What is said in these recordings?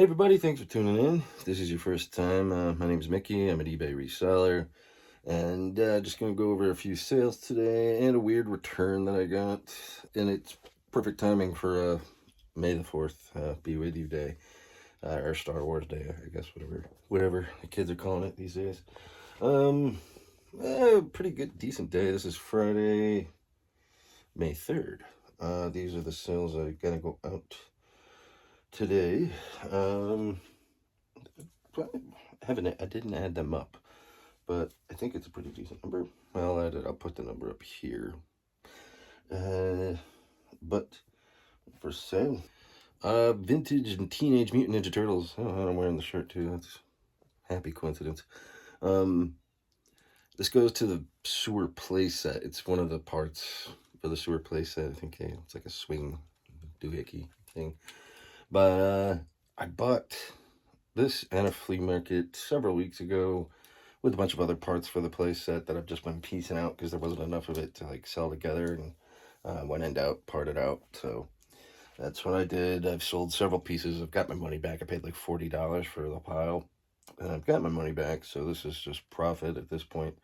everybody, thanks for tuning in. If this is your first time, my name is Mickey. I'm an eBay reseller, and just going to go over a few sales today and a weird return that I got. And it's perfect timing for May the 4th, Be With You Day, or Star Wars Day, I guess, whatever the kids are calling it these days. Pretty good, decent day. This is Friday, May 3rd. These are the sales I got to go out today. I didn't add them up, but I think it's a pretty decent number. I'll put the number up here. But for sale, vintage and Teenage Mutant Ninja Turtles. Oh, I'm wearing the shirt too. That's a happy coincidence. This goes to the sewer play set. It's one of the parts for the sewer play set. I think it's like a swing doohickey thing. But I bought this at a flea market several weeks ago with a bunch of other parts for the play set that I've just been piecing out because there wasn't enough of it to like sell together, and went end out, parted out. So that's what I did. I've sold several pieces. I've got my money back. I paid like $40 for the pile, and I've got my money back. So this is just profit at this point.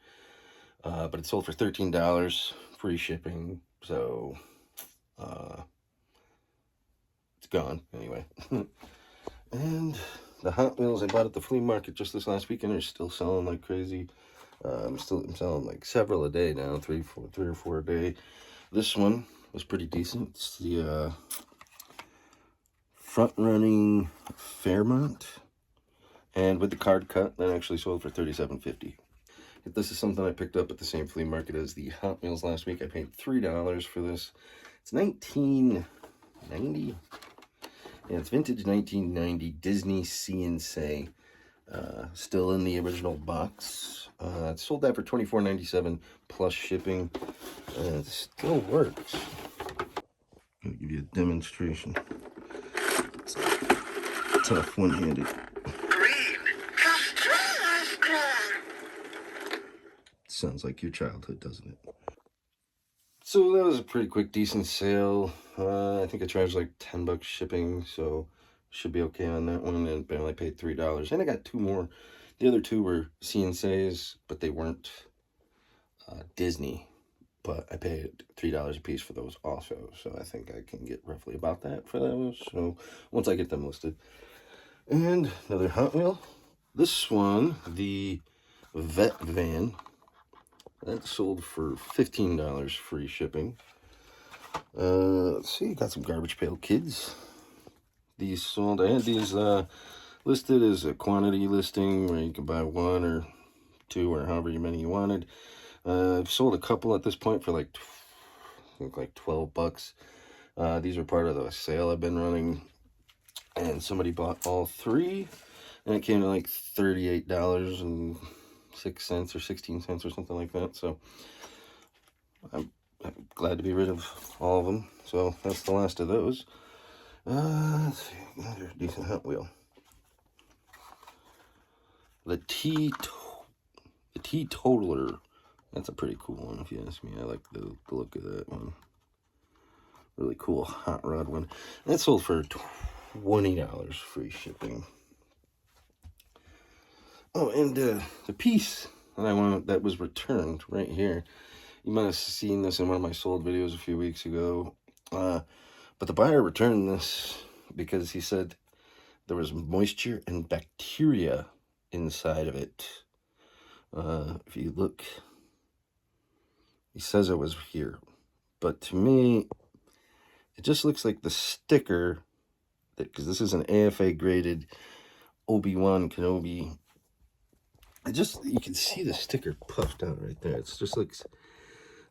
But it sold for $13, free shipping. So it's gone anyway. And the Hot Wheels I bought at the flea market just this last weekend are still selling like crazy. I'm selling like several a day now, three or four a day. This one was pretty decent. It's the front-running Fairmont, and with the card cut, that actually sold for $37.50. This is something I picked up at the same flea market as the Hot Wheels last week. I paid $3 for this. It's 1990. Yeah, it's vintage 1990 Disney See and Say. Still in the original box. It sold that for $24.97 plus shipping. And it still works. I'll give you a demonstration. It's tough one-handed. Sounds like your childhood, doesn't it? So that was a pretty quick, decent sale. I think I charged like $10 shipping, so should be okay on that one. And I only paid $3. And I got two more. The other two were CNCs, but they weren't Disney. But I paid $3 a piece for those also. So I think I can get roughly about that for those. So once I get them listed. And another Hot Wheel. This one, the Vet Van. That sold for $15 free shipping. Let's see, got some Garbage Pail Kids. These sold, I had these listed as a quantity listing where you can buy one or two or however many you wanted. I've sold a couple at this point for like, I think like $12. These are part of the sale I've been running, and somebody bought all three, and it came to like $38.06 or 16 cents or something like that. So I'm glad to be rid of all of them. So that's the last of those. Let's see, another decent Hot Wheel. The Teetotaler. That's a pretty cool one, if you ask me. I like the look of that one. Really cool hot rod one. That sold for $20 free shipping. Oh, and the piece that I wanted that was returned right here. You might have seen this in one of my sold videos a few weeks ago. But the buyer returned this because he said there was moisture and bacteria inside of it. If you look, he says it was here. But to me, it just looks like the sticker, because this is an AFA graded Obi-Wan Kenobi. You can see the sticker puffed out right there. It just looks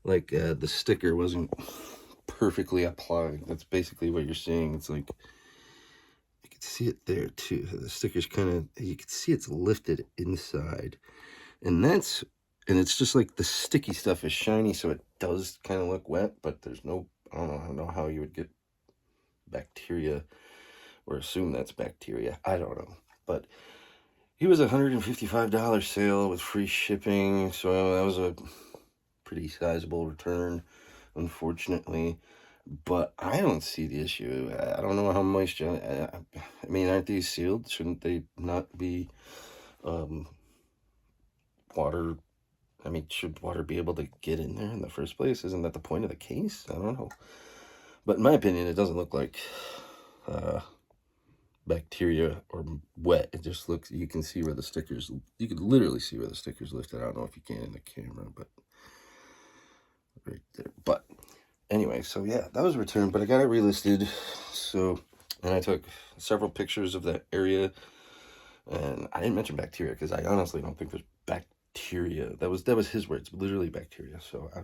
like the sticker wasn't perfectly applied. That's basically what you're seeing. It's like, you can see it there too. The sticker's you can see it's lifted inside. And it's just like the sticky stuff is shiny, so it does kind of look wet, but there's no, I don't know how you would get bacteria or assume that's bacteria. I don't know. But he was a $155 sale with free shipping, so that was a pretty sizable return, unfortunately. but I don't see the issue. I don't know how moisture. I mean, aren't these sealed? Shouldn't they not be um, water? I mean, should water be able to get in there in the first place? Isn't that the point of the case? I don't know. But in my opinion, it doesn't look like uh, bacteria or wet. It just looks, you can see where the stickers, you could literally see where the stickers lifted. I don't know if you can in the camera, but right there. But anyway, so yeah, that was returned, but I got it relisted. So, and I took several pictures of that area, and I didn't mention bacteria because I honestly don't think there's bacteria. That was his words, literally bacteria. So I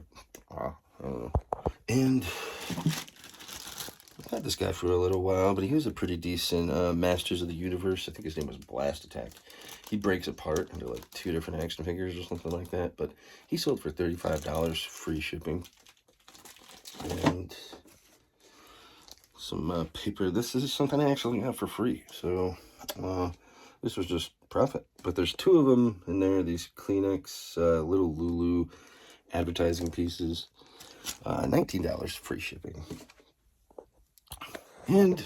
don't know. And I've had this guy for a little while, but he was a pretty decent Masters of the Universe. I think his name was Blast Attack. He breaks apart into like 2 different action figures or something like that, but he sold for $35, free shipping. And some paper. This is something I actually got for free, so this was just profit. But there's 2 of them in there, these Kleenex little Lulu advertising pieces. $19 free shipping. And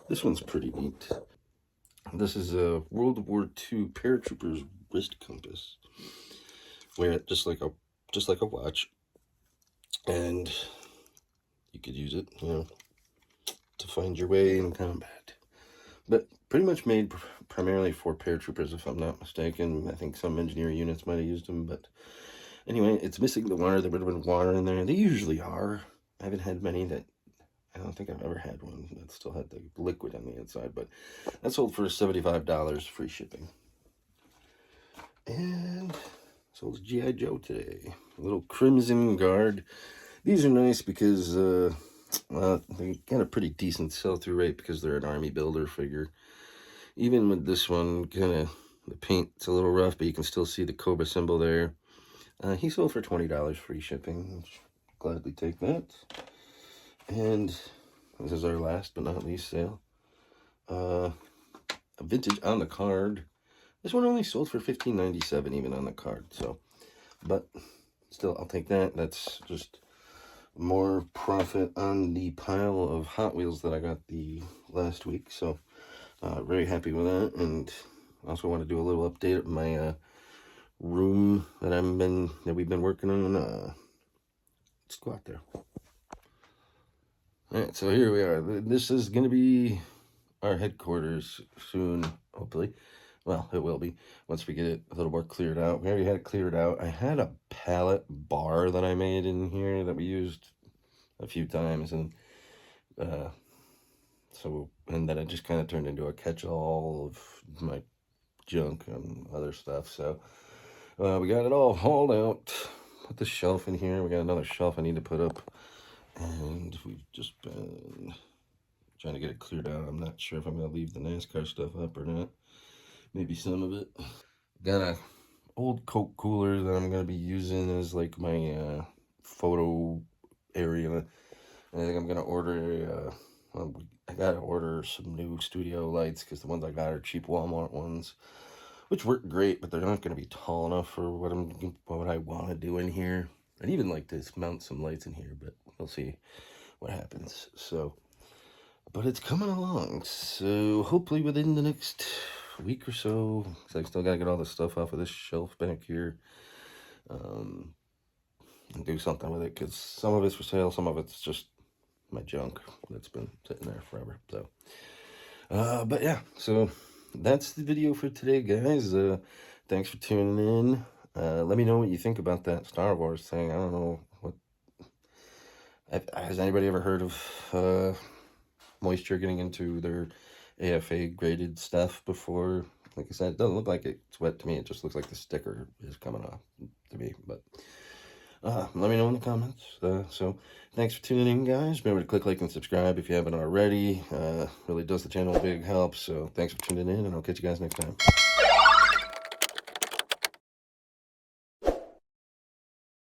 this one's pretty neat. This is a World War II paratrooper's wrist compass. Wear it just like a watch, and you could use it, you know, to find your way in combat. But pretty much made primarily for paratroopers, if I'm not mistaken. I think some engineer units might have used them, but anyway, it's missing the water. There would have been water in there. They usually are. I haven't had many that, I don't think I've ever had one that still had the liquid on the inside, but that sold for $75, free shipping. And sold a G.I. Joe today. A little Crimson Guard. These are nice because they got a pretty decent sell-through rate because they're an army builder figure. Even with this one, kind of, the paint's a little rough, but you can still see the Cobra symbol there. He sold for $20, free shipping. Gladly take that. And this is our last but not least sale. A vintage on the card. This one only sold for $15.97 even on the card. So, but still, I'll take that. That's just more profit on the pile of Hot Wheels that I got the last week. So, very happy with that. And I also want to do a little update of my room that we've been working on. Let's go out there. Alright, so here we are. This is going to be our headquarters soon, hopefully. Well, it will be once we get it a little more cleared out. We already had it cleared out. I had a pallet bar that I made in here that we used a few times, and and then it just kind of turned into a catch-all of my junk and other stuff. So we got it all hauled out. Put the shelf in here. We got another shelf I need to put up. And we've just been trying to get it cleared out. I'm not sure if I'm going to leave the NASCAR stuff up or not. Maybe some of it. Got a old Coke cooler that I'm going to be using as like my photo area. I think I'm going to order I got to order some new studio lights because the ones I got are cheap Walmart ones, which work great, but they're not going to be tall enough for what I want to do in here. I'd even like to mount some lights in here, but we'll see what happens. So, but it's coming along. So hopefully within the next week or so, because I still got to get all the stuff off of this shelf back here, and do something with it, because some of it's for sale, some of it's just my junk that's been sitting there forever. So, but yeah, so that's the video for today, guys. Thanks for tuning in. Let me know what you think about that Star Wars thing. I don't know what. Has anybody ever heard of moisture getting into their AFA graded stuff before? Like I said, it doesn't look like it's wet to me. It just looks like the sticker is coming off to me. But let me know in the comments. So thanks for tuning in, guys. Remember to click like and subscribe if you haven't already. Really does the channel a big help. So thanks for tuning in, and I'll catch you guys next time.